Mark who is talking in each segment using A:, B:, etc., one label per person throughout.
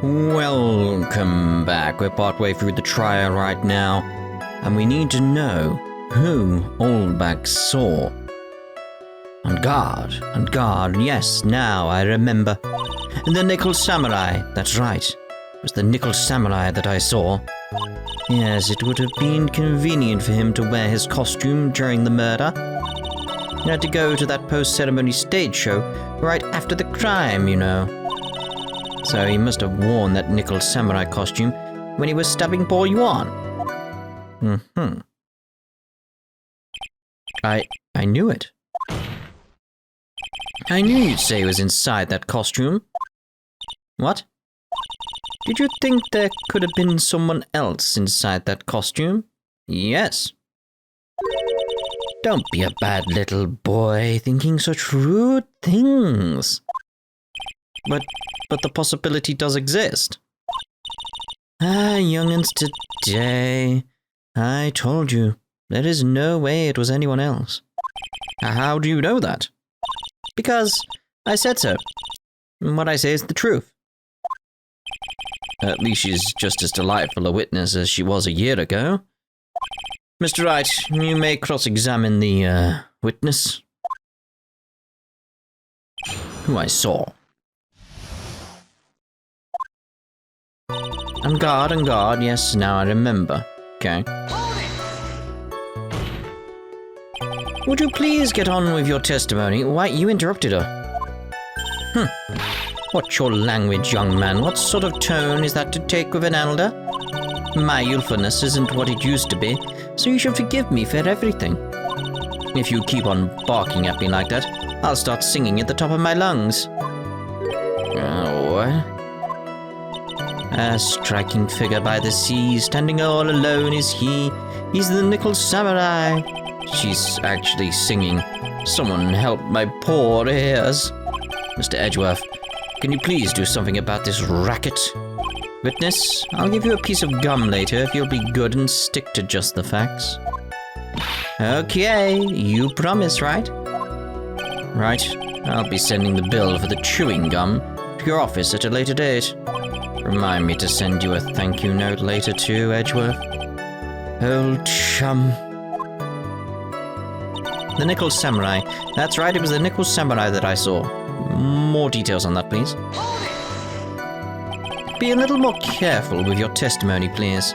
A: Welcome back. We're partway through the trial right now, and we need to know who Oldbag saw. On guard, yes, now I remember. The Nickel Samurai, that's right. It was the Nickel Samurai that I saw. Yes, it would have been convenient for him to wear his costume during the murder. He had to go to that post-ceremony stage show right after the crime, you know. So he must have worn that Nickel Samurai costume when he was stabbing poor Yuan. I knew it. I knew you'd say he was inside that costume. What? Did you think there could have been someone else inside that costume? Yes. Don't be a bad little boy thinking such rude things. But the possibility does exist. Young'uns today. I told you, there is no way it was anyone else. How do you know that? Because I said so. What I say is the truth. At least she's just as delightful a witness as she was a year ago. Mr. Wright, you may cross-examine the, witness. Who I saw. On guard, yes, now I remember. Okay. Would you please get on with your testimony? Why, you interrupted her. What's your language, young man? What sort of tone is that to take with an elder? My youthfulness isn't what it used to be, so you should forgive me for everything. If you keep on barking at me like that, I'll start singing at the top of my lungs. What? A striking figure by the sea, standing all alone is he. He's the Nickel Samurai. She's actually singing. Someone help my poor ears. Mr. Edgeworth, can you please do something about this racket? Witness, I'll give you a piece of gum later if you'll be good and stick to just the facts. Okay, you promise, right? Right, I'll be sending the bill for the chewing gum to your office at a later date. Remind me to send you a thank you note later too, Edgeworth. Old chum. The Nickel Samurai. That's right, it was the Nickel Samurai that I saw. More details on that, please. Be a little more careful with your testimony, please.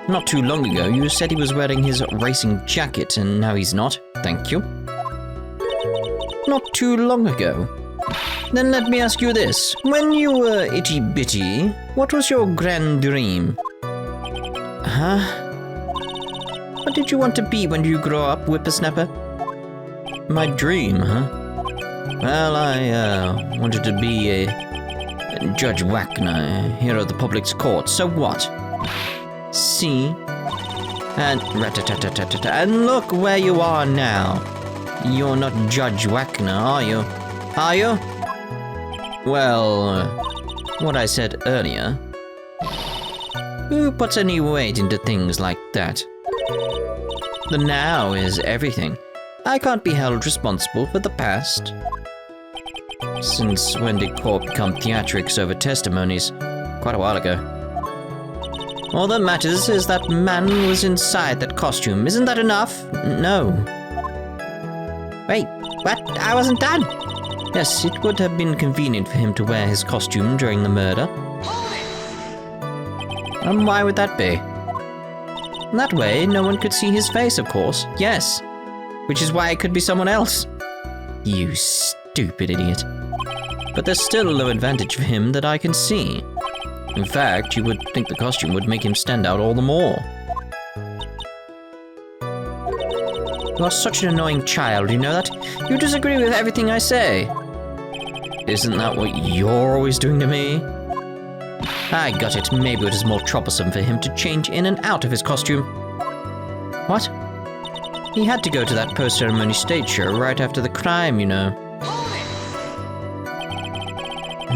A: Not too long ago, you said he was wearing his racing jacket, and now he's not. Thank you. Not too long ago. Then let me ask you this. When you were itty-bitty, what was your grand dream? Huh? What did you want to be when you grow up, whippersnapper? My dream, huh? Well, I wanted to be a Judge Wagner, hero of the public's court. So what? See? And rat-a-tat-tat-tat-tat. And look where you are now. You're not Judge Wagner, are you? Are you? Well, what I said earlier. Who puts any weight into things like that? The now is everything. I can't be held responsible for the past. Since when did court become theatrics over testimonies? Quite a while ago. All that matters is that man was inside that costume. Isn't that enough? No. Wait, what? I wasn't done. Yes, it would have been convenient for him to wear his costume during the murder. And why would that be? That way, no one could see his face, of course. Yes. Which is why it could be someone else. You stupid idiot. But there's still no advantage for him that I can see. In fact, you would think the costume would make him stand out all the more. You are such an annoying child, you know that? You disagree with everything I say. Isn't that what you're always doing to me? I got it. Maybe it is more troublesome for him to change in and out of his costume. What? He had to go to that post-ceremony stage show right after the crime, you know.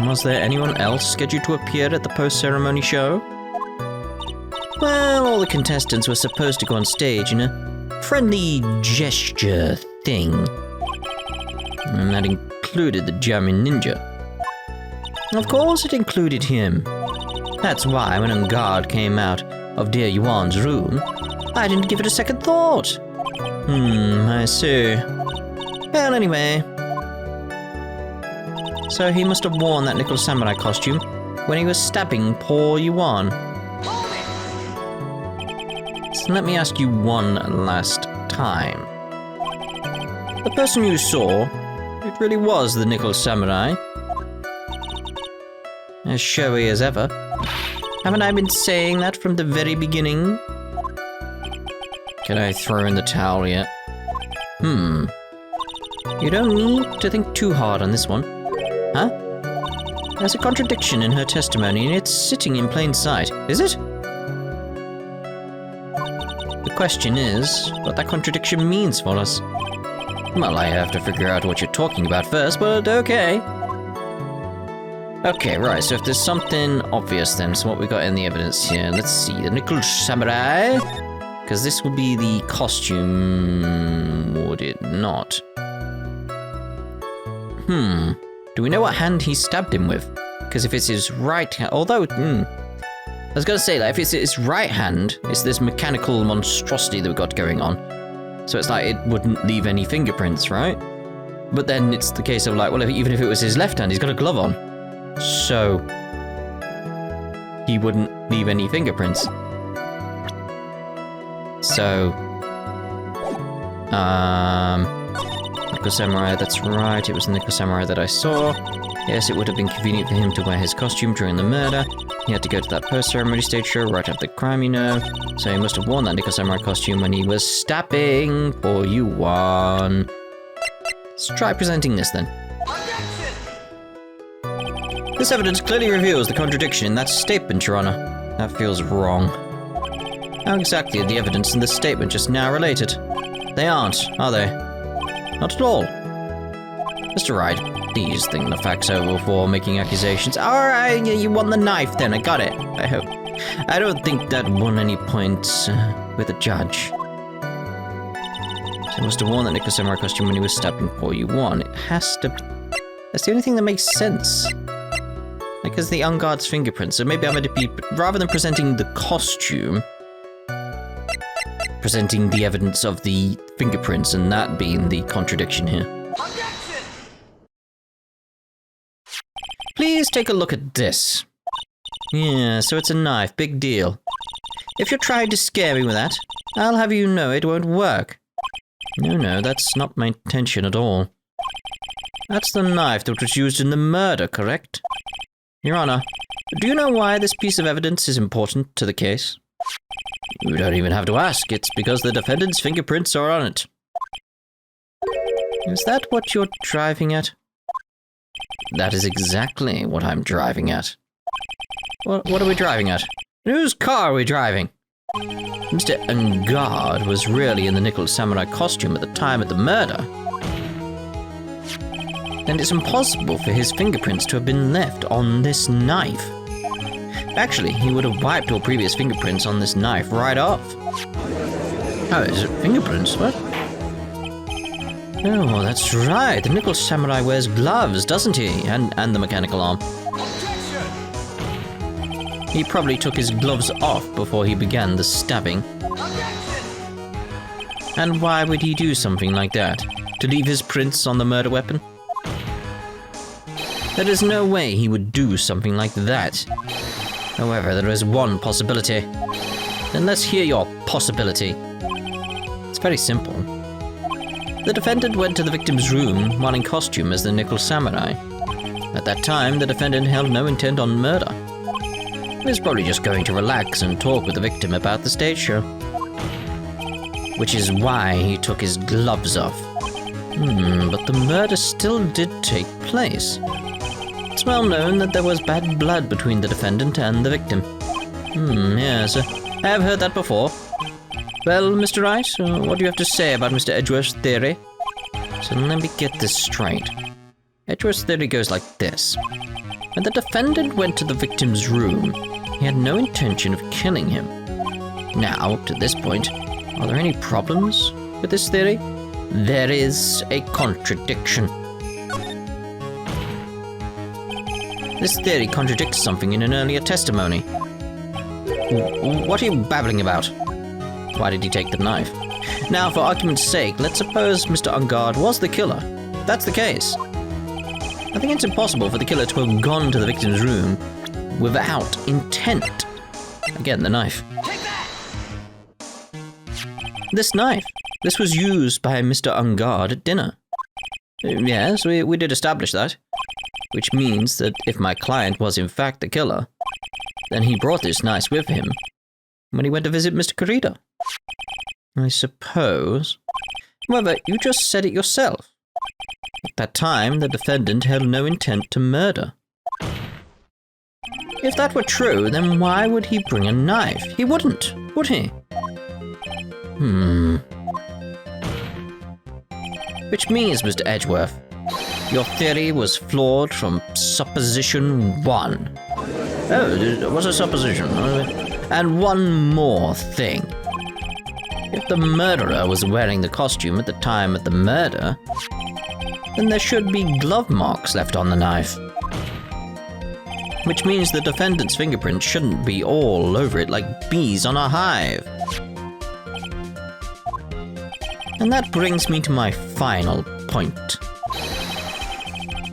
A: Was there anyone else scheduled to appear at the post-ceremony show? Well, all the contestants were supposed to go on stage in a friendly gesture thing. And that included the German ninja. Of course it included him. That's why when a guard came out of dear Yuan's room, I didn't give it a second thought. I see. Well, anyway. So he must have worn that nickel samurai costume when he was stabbing poor Yuan. So let me ask you one last time. The person you saw, it really was the nickel samurai? As showy as ever. Haven't I been saying that from the very beginning? Can I throw in the towel yet? You don't need to think too hard on this one. Huh? There's a contradiction in her testimony, and it's sitting in plain sight. Is it? The question is, what that contradiction means for us. Well, I have to figure out what you're talking about first, but okay. Okay, right, so if there's something obvious then, so what we got in the evidence here, let's see, the nickel samurai, because this would be the costume, would it not? Do we know what hand he stabbed him with? Because if it's his right hand, although, I was going to say that if it's his right hand, it's this mechanical monstrosity that we've got going on. So it's like it wouldn't leave any fingerprints, right? But then it's the case of like, well, even if it was his left hand, he's got a glove on. So he wouldn't leave any fingerprints. So, Nickel Samurai, that's right, it was the Nickel Samurai that I saw. Yes, it would have been convenient for him to wear his costume during the murder. He had to go to that post-ceremony stage show right after the crime, you know. So he must have worn that Nickel Samurai costume when he was stabbing poor Yuan. Let's try presenting this then. This evidence clearly reveals the contradiction in that statement, Your Honor. That feels wrong. How exactly are the evidence in this statement just now related? They aren't, are they? Not at all. Mr. Wright, please think the facts over before making accusations. Alright, you won the knife then, I got it, I hope. I don't think that won any points with the judge. So he must have worn that Nickel Samurai costume when he was stabbing poor Yuan. It has to... That's the only thing that makes sense. Because the unguard's fingerprints, so maybe I'm going to be, rather than presenting the costume, presenting the evidence of the fingerprints and that being the contradiction here. Objection! Please take a look at this. Yeah, so it's a knife, big deal. If you're trying to scare me with that, I'll have you know it won't work. No, that's not my intention at all. That's the knife that was used in the murder, correct? Your Honor, do you know why this piece of evidence is important to the case? You don't even have to ask. It's because the defendant's fingerprints are on it. Is that what you're driving at? That is exactly what I'm driving at. What are we driving at? Whose car are we driving? Mr. Engard was really in the Nickel Samurai costume at the time of the murder. And it's impossible for his fingerprints to have been left on this knife. Actually, he would have wiped all previous fingerprints on this knife right off. Oh, is it fingerprints? What? Oh, that's right. The Nickel Samurai wears gloves, doesn't he? And the mechanical arm. He probably took his gloves off before he began the stabbing. And why would he do something like that? To leave his prints on the murder weapon? There is no way he would do something like that. However, there is one possibility. Then let's hear your possibility. It's very simple. The defendant went to the victim's room while in costume as the Nickel Samurai. At that time, the defendant held no intent on murder. He was probably just going to relax and talk with the victim about the stage show. Which is why he took his gloves off. But the murder still did take place. It's well known that there was bad blood between the defendant and the victim. Yes, I have heard that before. Well, Mr. Wright, what do you have to say about Mr. Edgeworth's theory? So let me get this straight. Edgeworth's theory goes like this. When the defendant went to the victim's room, he had no intention of killing him. Now, up to this point, are there any problems with this theory? There is a contradiction. This theory contradicts something in an earlier testimony. What are you babbling about? Why did he take the knife? Now, for argument's sake, let's suppose Mr. Ungard was the killer. If that's the case, I think it's impossible for the killer to have gone to the victim's room without intent. Again, the knife. This knife. This was used by Mr. Ungard at dinner. Yes, we did establish that. Which means that if my client was in fact the killer, then he brought this knife with him when he went to visit Mr. Kurita. I suppose. However, you just said it yourself. At that time, the defendant had no intent to murder. If that were true, then why would he bring a knife? He wouldn't, would he? Which means, Mr. Edgeworth, your theory was flawed from supposition 1. Oh, what's a supposition? And one more thing. If the murderer was wearing the costume at the time of the murder, then there should be glove marks left on the knife. Which means the defendant's fingerprint shouldn't be all over it like bees on a hive. And that brings me to my final point.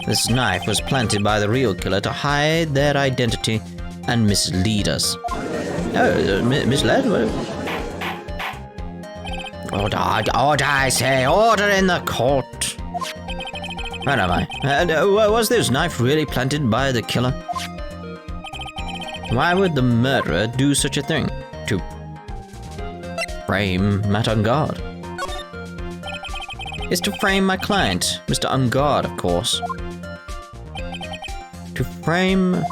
A: This knife was planted by the real killer to hide their identity and mislead us. Oh, misled? Order, I say, order in the court. Where am I? Was this knife really planted by the killer? Why would the murderer do such a thing? To frame Matt Ungard. It's to frame my client, Mr. Ungard, of course. To frame...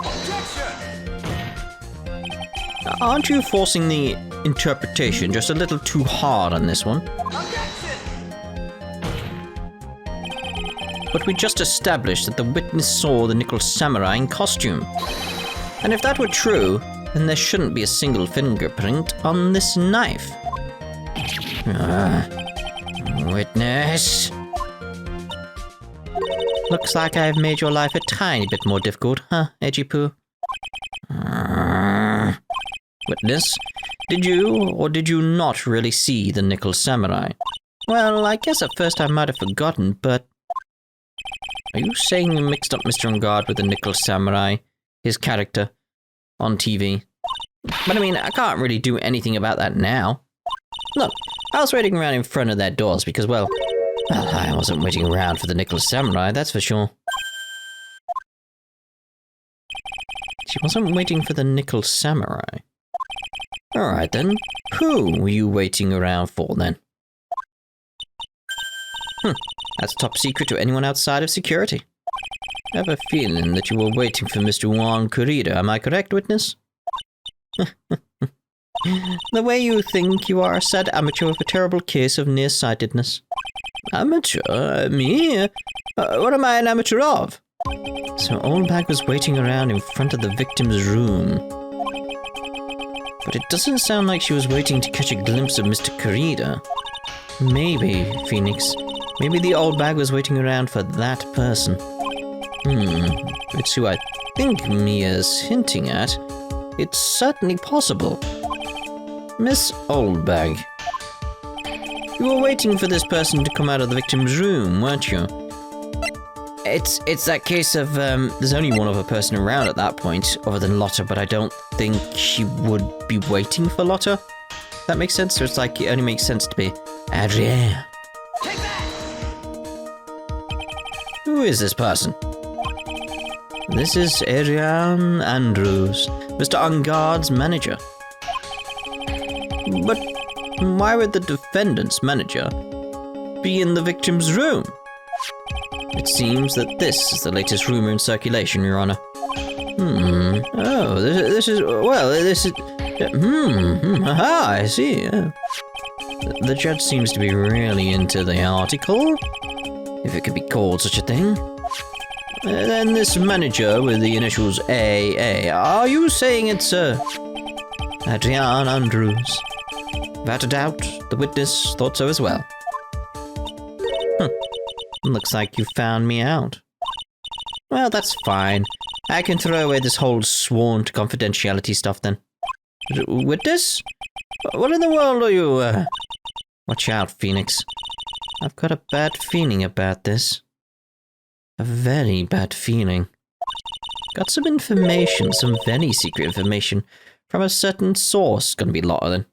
A: Aren't you forcing the interpretation just a little too hard on this one? But we just established that the witness saw the nickel samurai in costume. And if that were true, then there shouldn't be a single fingerprint on this knife. Witness. Looks like I've made your life a tiny bit more difficult, huh, Edgy Poo? Witness, did you or did you not really see the nickel samurai? Well, I guess at first I might have forgotten, but... Are you saying you mixed up Mr. Ungard with the nickel samurai, his character, on TV? But I mean, I can't really do anything about that now. Look, I was waiting around in front of their doors because, well, I wasn't waiting around for the nickel samurai, that's for sure. She wasn't waiting for the nickel samurai. Alright then, who were you waiting around for then? That's top secret to anyone outside of security. I have a feeling that you were waiting for Mr. Juan Kurita, am I correct, witness? The way you think you are a sad amateur with a terrible case of nearsightedness. Amateur? Me? What am I an amateur of? So Oldbag was waiting around in front of the victim's room. But it doesn't sound like she was waiting to catch a glimpse of Mr. Kurita. Maybe, Pheonix. Maybe the Oldbag was waiting around for that person. It's who I think Mia's hinting at. It's certainly possible. Miss Oldbag. You were waiting for this person to come out of the victim's room, weren't you? It's that case of, there's only one other person around at that point, other than Lotta, but I don't think she would be waiting for Lotta. That makes sense? So it's like, it only makes sense to be Adrien. Who is this person? This is Adrian Andrews, Mr. Ungard's manager. But why would the defendant's manager be in the victim's room? It seems that this is the latest rumor in circulation, Your Honor. Oh, this is, aha, I see. The judge seems to be really into the article, if it could be called such a thing. Then this manager with the initials AA, are you saying it's, Adrian Andrews? Without a doubt, the witness thought so as well. Looks like you found me out. Well, that's fine. I can throw away this whole sworn to confidentiality stuff then. Witness? What in the world are you, Watch out, Phoenix. I've got a bad feeling about this. A very bad feeling. Got some information, some very secret information, from a certain source. Gonna be a lot of them.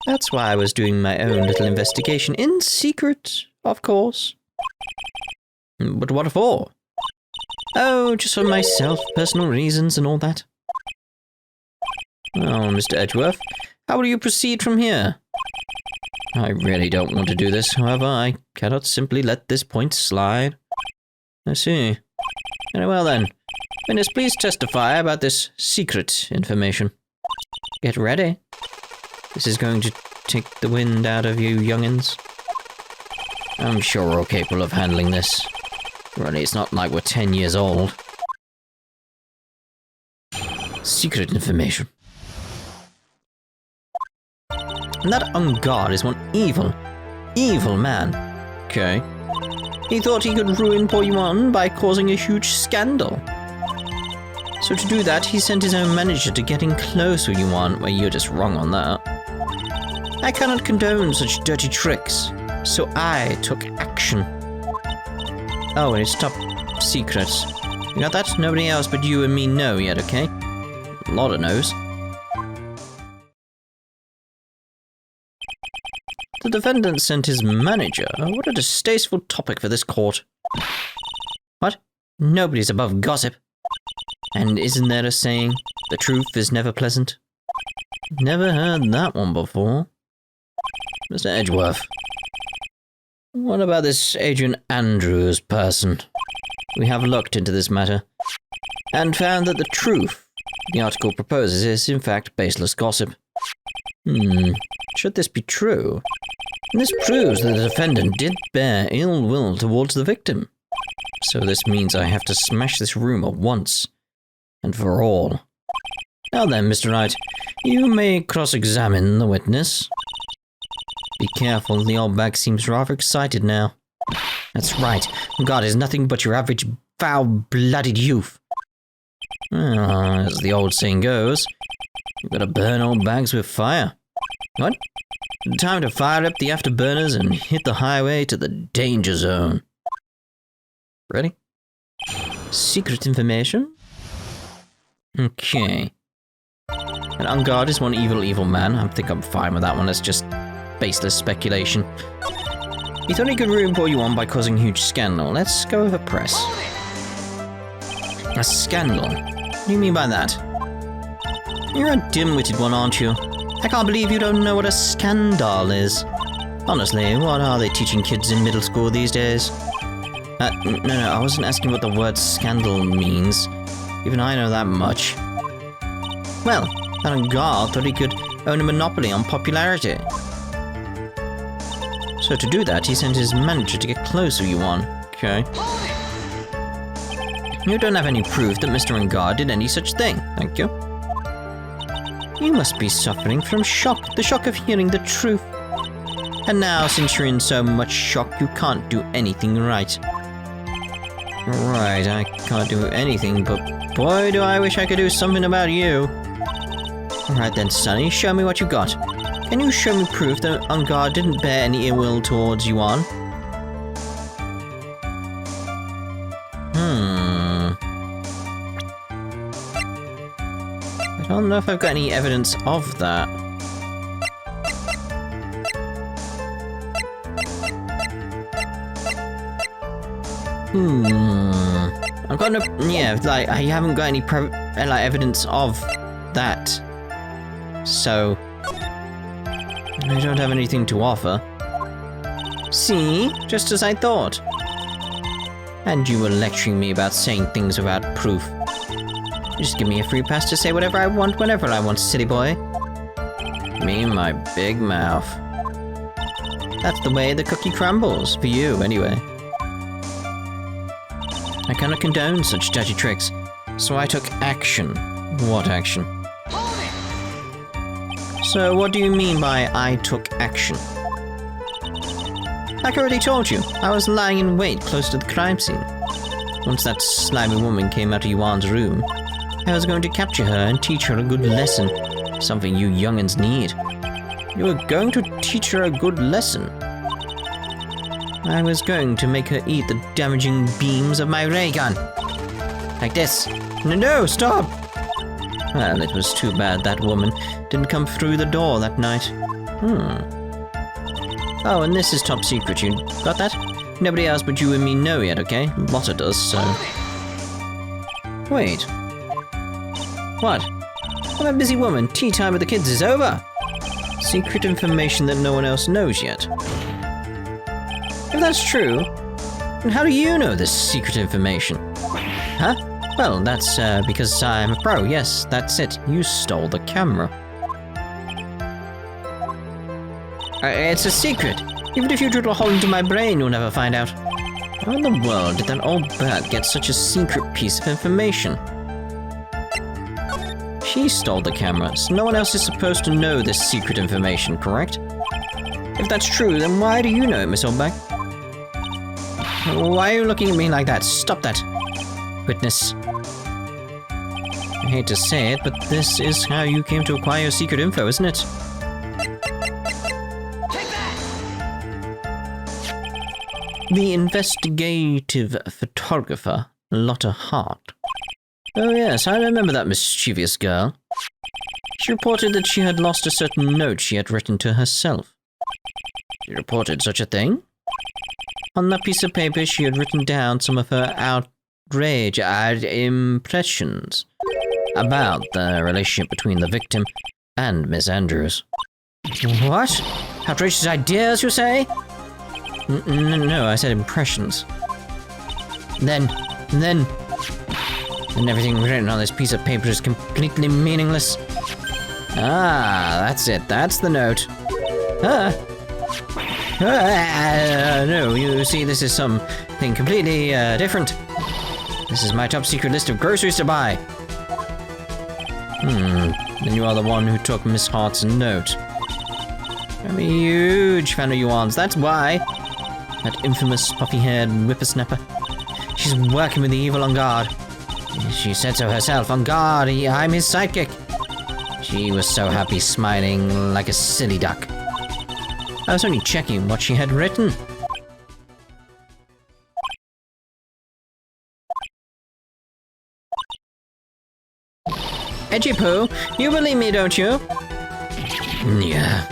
A: That's why I was doing my own little investigation, in secret, of course. But what for? Oh, just for myself, personal reasons and all that. Oh, Mr. Edgeworth, how will you proceed from here? I really don't want to do this, however, I cannot simply let this point slide. I see. Very well then. Witness, please testify about this secret information. Get ready. This is going to take the wind out of you youngins. I'm sure we're all capable of handling this. Really, it's not like we're 10 years old. Secret information. And that on guard is one evil man. Okay. He thought he could ruin poor Yuan by causing a huge scandal. So to do that, he sent his own manager to get in close with Yuan. Well, you're just wrong on that. I cannot condone such dirty tricks, so I took action. Oh, and it's top secret. You got that? Nobody else but you and me know yet, okay? A lot of knows. The defendant sent his manager. What a distasteful topic for this court. What? Nobody's above gossip. And isn't there a saying, the truth is never pleasant? Never heard that one before. Mr. Edgeworth. What about this Adrian Andrews person? We have looked into this matter, and found that the truth the article proposes is, in fact, baseless gossip. Should this be true? And this proves that the defendant did bear ill will towards the victim. So this means I have to smash this room at once. And for all. Now then, Mr. Wright, you may cross-examine the witness. Be careful, the Oldbag seems rather excited now. That's right, God is nothing but your average foul-blooded youth. As the old saying goes, you've got to burn Oldbags with fire. What? Time to fire up the afterburners and hit the highway to the danger zone. Ready? Secret information? Okay. And on guard is one evil man. I think I'm fine with that one. That's just baseless speculation. He thought he could ruin poor Yuan by causing a huge scandal. Let's go over press. A scandal? What do you mean by that? You're a dim-witted one, aren't you? I can't believe you don't know what a scandal is. Honestly, what are they teaching kids in middle school these days? No, I wasn't asking what the word scandal means. Even I know that much. Well, that guard thought he could own a monopoly on popularity. So to do that, he sent his manager to get close with Yuan. Okay. You don't have any proof that Mr. Engard did any such thing, thank you. You must be suffering from shock, the shock of hearing the truth. And now, since you're in so much shock, you can't do anything right. Right, I can't do anything, but boy do I wish I could do something about you. Alright then, Sonny, show me what you got. Can you show me proof that Engard didn't bear any ill will towards Yuan? I don't know if I've got any evidence of that. I've got no, yeah, like, I haven't got any evidence of that. So, I don't have anything to offer. See? Just as I thought. And you were lecturing me about saying things without proof. You just give me a free pass to say whatever I want, whenever I want, silly boy. Me and my big mouth. That's the way the cookie crumbles, for you, anyway. I cannot condone such dirty tricks, so I took action. What action? So what do you mean by I took action? Like I already told you, I was lying in wait close to the crime scene. Once that slimy woman came out of Yuan's room, I was going to capture her and teach her a good lesson. Something you young'uns need. You were going to teach her a good lesson? I was going to make her eat the damaging beams of my ray gun. Like this. No, stop! Well, it was too bad that woman didn't come through the door that night. Oh, and this is top secret, you got that? Nobody else but you and me know yet, okay? Lotta does, so... Wait. What? I'm a busy woman. Tea time with the kids is over. Secret information that no one else knows yet. If that's true, then how do you know this secret information? Huh? Well, that's because I'm a pro. Yes, that's it. You stole the camera. It's a secret. Even if you drill a hole into my brain, you'll never find out. How in the world did that old bat get such a secret piece of information? She stole the camera, so no one else is supposed to know this secret information, correct? If that's true, then why do you know it, Miss Oldbag? Why are you looking at me like that? Stop that. Witness. I hate to say it, but this is how you came to acquire your secret info, isn't it? The investigative photographer, Lotta Hart. Oh yes, I remember that mischievous girl. She reported that she had lost a certain note she had written to herself. She reported such a thing? On that piece of paper she had written down some of her outrage impressions about the relationship between the victim and Miss Andrews. What? Outrageous ideas, you say? No, I said impressions. Then everything written on this piece of paper is completely meaningless. Ah, that's it. That's the note. No, you see, this is something completely different. This is my top secret list of groceries to buy. Then you are the one who took Miss Hart's note. I'm a huge fan of Yuan's, that's why. That infamous puffy-haired whippersnapper. She's working with the evil on guard. She said so herself, on guard, I'm his sidekick. She was so happy, smiling like a silly duck. I was only checking what she had written. Edgy Pooh, you believe me, don't you? Yeah.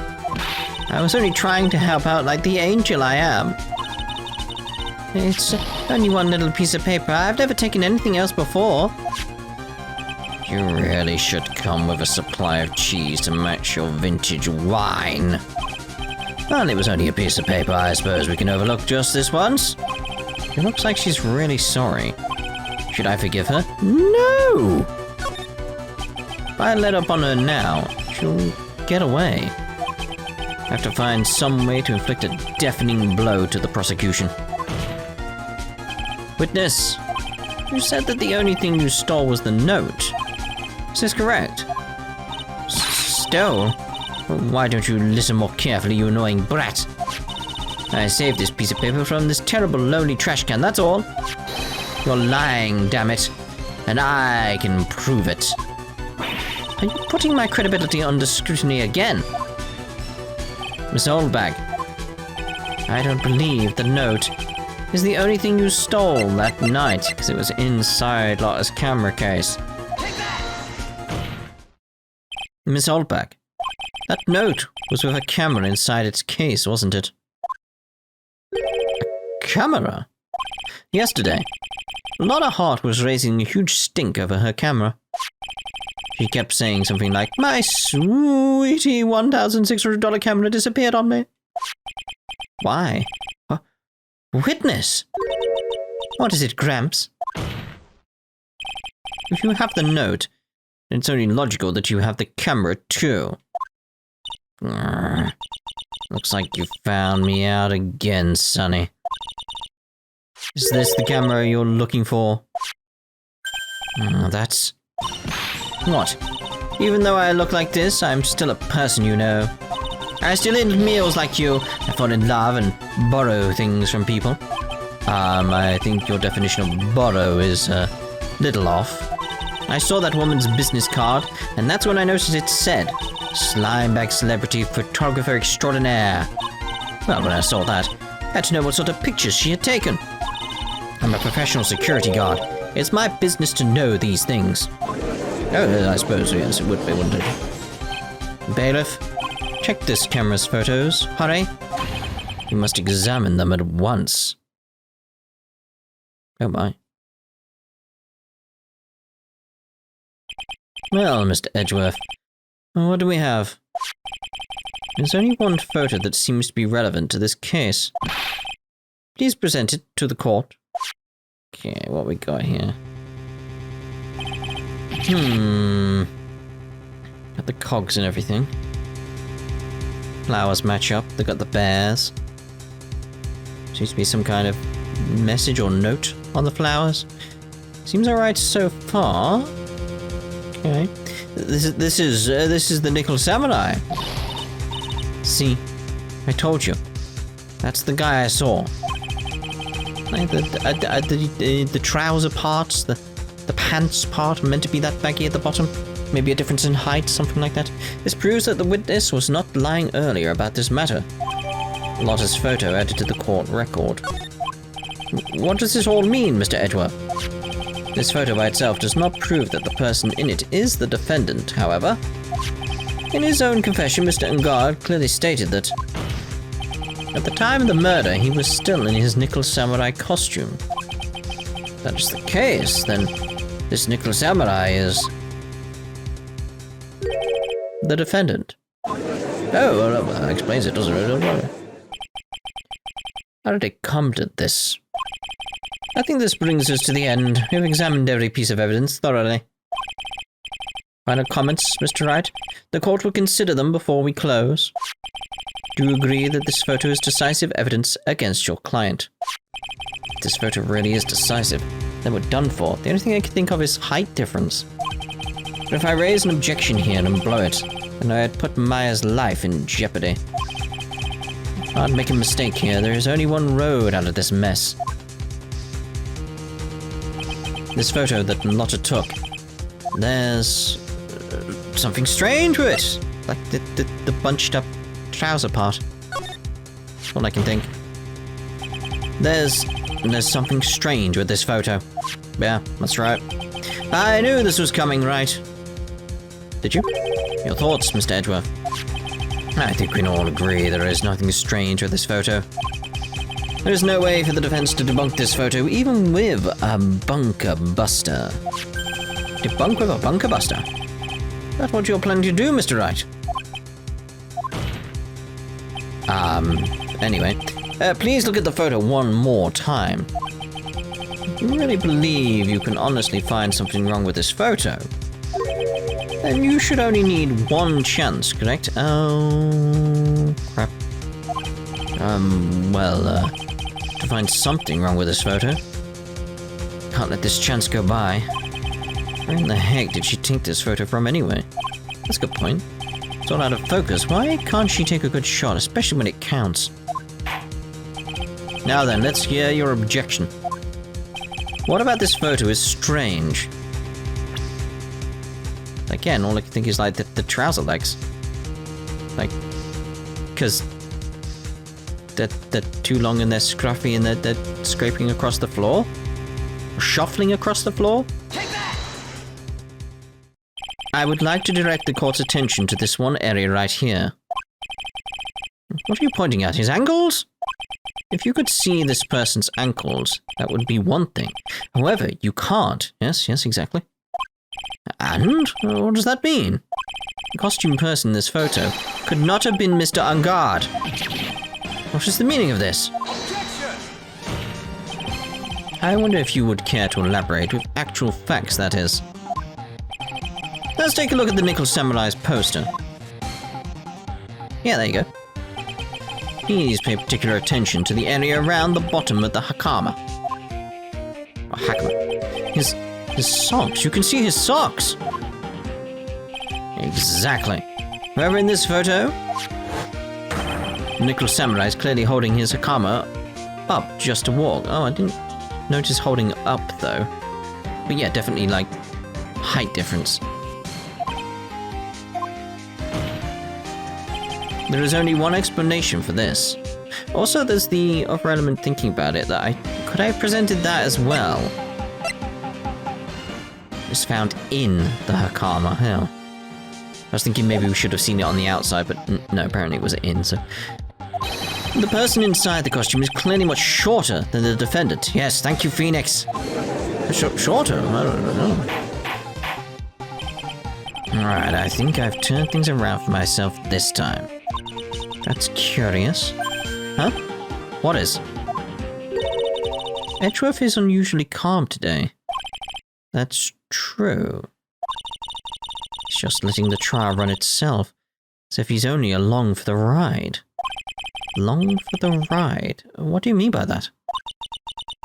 A: I was only trying to help out like the angel I am. It's only one little piece of paper. I've never taken anything else before. You really should come with a supply of cheese to match your vintage wine. Well, it was only a piece of paper. I suppose we can overlook just this once. It looks like she's really sorry. Should I forgive her? No! If I let up on her now, she'll get away. I have to find some way to inflict a deafening blow to the prosecution. Witness, you said that the only thing you stole was the note. Is this correct? Stole? Why don't you listen more carefully, you annoying brat? I saved this piece of paper from this terrible lonely trash can, that's all. You're lying, damn it. And I can prove it. Are you putting my credibility under scrutiny again? Miss Oldbag, I don't believe the note is the only thing you stole that night, because it was inside Lotta's camera case. Miss Oldbag, that note was with a camera inside its case, wasn't it? A camera? Yesterday, Lotta Hart was raising a huge stink over her camera. She kept saying something like, my sweetie $1,600 camera disappeared on me. Why? Witness! What is it, Gramps? If you have the note, then it's only logical that you have the camera too. Looks like you found me out again, Sonny. Is this the camera you're looking for? That's... What? Even though I look like this, I'm still a person, you know. I still eat meals like you. I fall in love and borrow things from people. I think your definition of borrow is a little off. I saw that woman's business card, and that's when I noticed it said, Slimebag Celebrity Photographer Extraordinaire. Well, when I saw that, I had to know what sort of pictures she had taken. I'm a professional security guard. It's my business to know these things. Oh, I suppose, yes, it would be, wouldn't it? Bailiff, check this camera's photos. Hurry. You must examine them at once. Oh my. Well, Mr. Edgeworth, what do we have? There's only one photo that seems to be relevant to this case. Please present it to the court. Okay, what we got here? Got the cogs and everything. Flowers match up. They got the bears. Seems to be some kind of message or note on the flowers. Seems alright so far. Okay. This is the Nickel Samurai. See, I told you. That's the guy I saw. Like the trouser parts, the pants part are meant to be that baggy at the bottom. Maybe a difference in height, something like that. This proves that the witness was not lying earlier about this matter. Lotta's photo added to the court record. What does this all mean, Mr. Edgeworth? This photo by itself does not prove that the person in it is the defendant, however. In his own confession, Mr. Engard clearly stated that at the time of the murder, he was still in his Nickel Samurai costume. If that is the case, then this Nickel Samurai is the defendant. Oh, well, that explains it, doesn't it? Don't worry. How did it come to this? I think this brings us to the end. We've examined every piece of evidence thoroughly. Final comments, Mr. Wright? The court will consider them before we close. Do you agree that this photo is decisive evidence against your client? If this photo really is decisive, then we're done for. The only thing I can think of is height difference. But if I raise an objection here and blow it, then I'd put Maya's life in jeopardy. I'd make a mistake here. There is only one road out of this mess. This photo that Lotta took, there's something strange with it. Like the bunched up trouser part. That's all I can think. There's something strange with this photo. Yeah, that's right. I knew this was coming, right? Did you? Your thoughts, Mr. Edgeworth? I think we can all agree there is nothing strange with this photo. There is no way for the defense to debunk this photo, even with a bunker buster. Debunk with a bunker buster? That's what you're planning to do, Mr. Wright. Anyway, please look at the photo one more time. If you really believe you can honestly find something wrong with this photo, then you should only need one chance, correct? Oh, crap. To find something wrong with this photo. Can't let this chance go by. Where in the heck did she take this photo from anyway? That's a good point. It's all out of focus. Why can't she take a good shot, especially when it counts? Now then, let's hear your objection. What about this photo is strange? Again, all I can think is like the trouser legs. Like, because they're too long and they're scruffy and they're scraping across the floor? Or shuffling across the floor? Take that! I would like to direct the court's attention to this one area right here. What are you pointing at? His ankles? If you could see this person's ankles, that would be one thing. However, you can't. Yes, exactly. And? What does that mean? The costume person in this photo could not have been Mr. Engard. What is the meaning of this? I wonder if you would care to elaborate with actual facts, that is. Let's take a look at the Nickel Samurai's poster. Yeah, there you go. Please pay particular attention to the area around the bottom of the hakama. Or hakama. His socks. You can see his socks. Exactly. Whoever in this photo, Nickel Samurai is clearly holding his hakama up just to walk. Oh, I didn't notice holding up, though. But yeah, definitely, like, height difference. There is only one explanation for this. Also, there's the other element thinking about it that could I have presented that as well? It's found in the Hakama. Hell. I was thinking maybe we should have seen it on the outside, but no, apparently it was in, so... The person inside the costume is clearly much shorter than the defendant. Yes, thank you, Pheonix. Shorter? I don't know. Alright, I think I've turned things around for myself this time. That's curious. Huh? What is? Edgeworth is unusually calm today. That's true. He's just letting the trial run itself, as if he's only along for the ride. Along for the ride? What do you mean by that?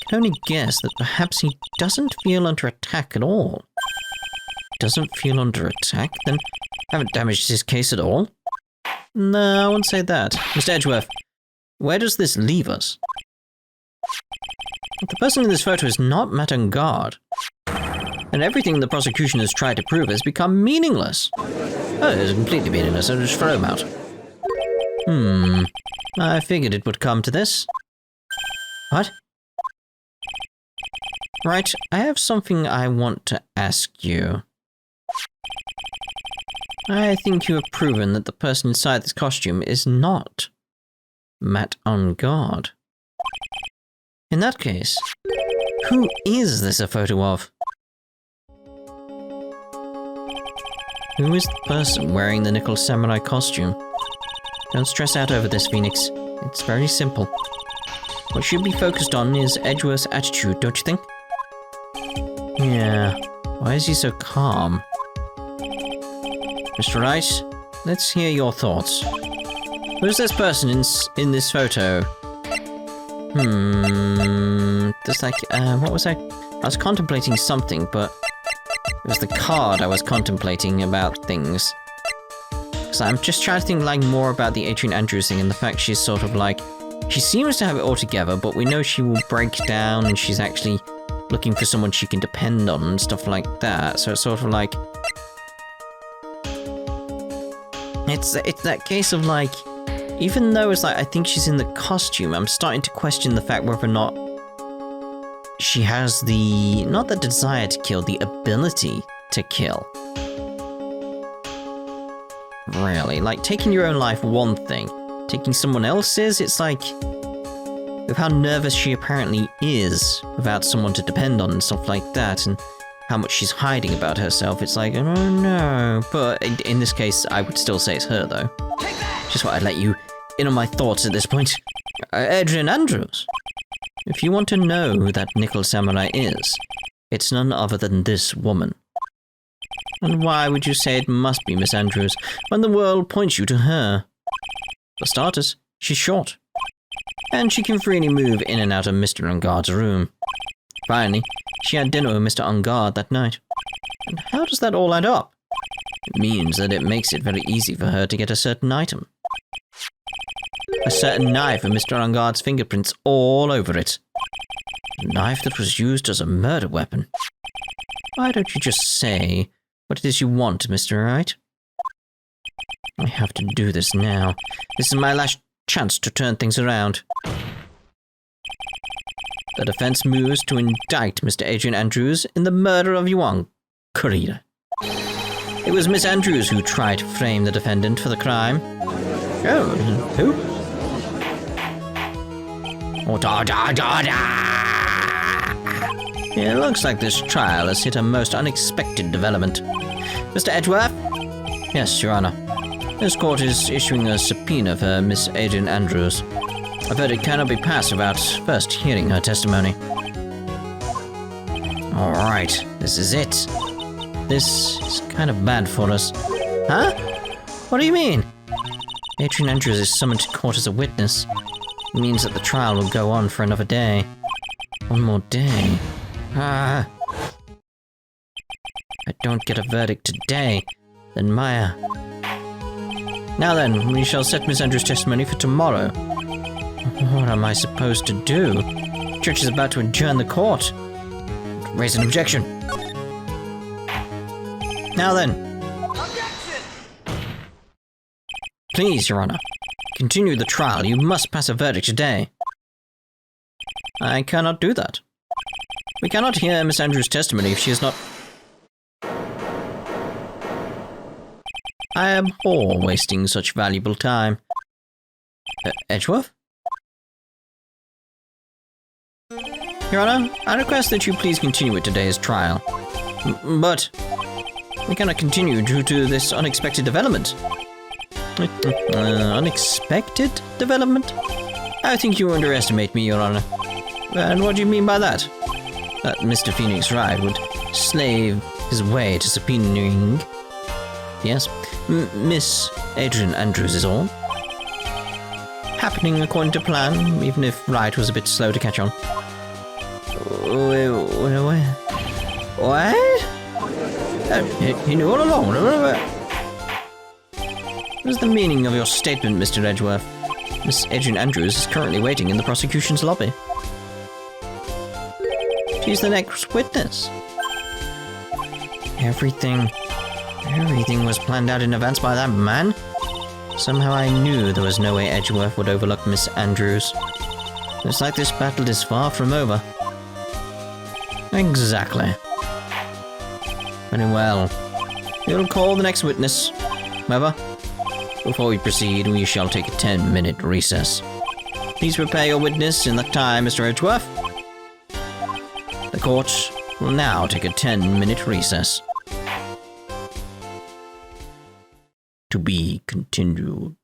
A: I can only guess that perhaps he doesn't feel under attack at all. Doesn't feel under attack? Then haven't damaged his case at all? No, I wouldn't say that. Mr. Edgeworth, where does this leave us? The person in this photo is not met on guard. And everything the prosecution has tried to prove has become meaningless. Oh, it's completely meaningless, so just throw him out. I figured it would come to this. What? Right, I have something I want to ask you. I think you have proven that the person inside this costume is not Matt on guard. In that case, who is this a photo of? Who is the person wearing the Nickel Samurai costume? Don't stress out over this, Pheonix. It's very simple. What should be focused on is Edgeworth's attitude, don't you think? Yeah. Why is he so calm? Mr. Wright, let's hear your thoughts. Who's this person in this photo? There's like, what was I? I was contemplating something, but it was the card I was contemplating about things. So I'm just trying to think like more about the Adrian Andrews thing and the fact she's sort of like, she seems to have it all together, but we know she will break down and she's actually looking for someone she can depend on and stuff like that. So it's sort of like, it's that case of like, even though it's like, I think she's in the costume, I'm starting to question the fact whether or not she has the, not the desire to kill, the ability to kill. Really, like taking your own life, one thing. Taking someone else's, it's like, with how nervous she apparently is without someone to depend on and stuff like that, and how much she's hiding about herself, it's like, oh no. But in this case, I would still say it's her though. Just thought I'd let you in on my thoughts at this point. Adrian Andrews, if you want to know who that Nickel Samurai is, it's none other than this woman. And why would you say it must be Miss Andrews when the world points you to her? For starters, she's short. And she can freely move in and out of Mr. Unguard's room. Finally, she had dinner with Mr. Unguard that night. And how does that all add up? It means that it makes it very easy for her to get a certain item. A certain knife with Mr. Unguard's fingerprints all over it. A knife that was used as a murder weapon. Why don't you just say what it is you want, Mr. Wright? I have to do this now. This is my last chance to turn things around. The defense moves to indict Mr. Adrian Andrews in the murder of Yuan Kurita. It was Miss Andrews who tried to frame the defendant for the crime. Oh, who? Oh, It looks like this trial has hit a most unexpected development. Mr. Edgeworth? Yes, Your Honor. This court is issuing a subpoena for Miss Adrian Andrews. A verdict cannot be passed without first hearing her testimony. Alright, this is it. This is kind of bad for us. Huh? What do you mean? Adrian Andrews is summoned to court as a witness. It means that the trial will go on for another day. One more day. I don't get a verdict today, then Maya. Now then, we shall set Miss Andrews' testimony for tomorrow. What am I supposed to do? The judge is about to adjourn the court. Raise an objection. Now then. Objection! Please, Your Honor. Continue the trial. You must pass a verdict today. I cannot do that. We cannot hear Miss Andrews' testimony if she is not... I abhor wasting such valuable time. Edgeworth? Your Honor, I request that you please continue with today's trial. But we cannot continue due to this unexpected development. Unexpected development? I think you underestimate me, Your Honor. And what do you mean by that? That Mr. Phoenix Wright would slave his way to subpoenaing... Yes, Miss Adrian Andrews is all. Happening according to plan, even if Wright was a bit slow to catch on. What? He knew all along. What is the meaning of your statement, Mr. Edgeworth? Miss Adrian Andrews is currently waiting in the prosecution's lobby. She's the next witness. Everything was planned out in advance by that man. Somehow I knew there was no way Edgeworth would overlook Miss Andrews. It's like this battle is far from over. Exactly. Very well. We'll call the next witness. However, before we proceed, we shall take a 10-minute recess. Please prepare your witness in that time, Mr. Edgeworth. The court will now take a 10-minute recess. To be continued.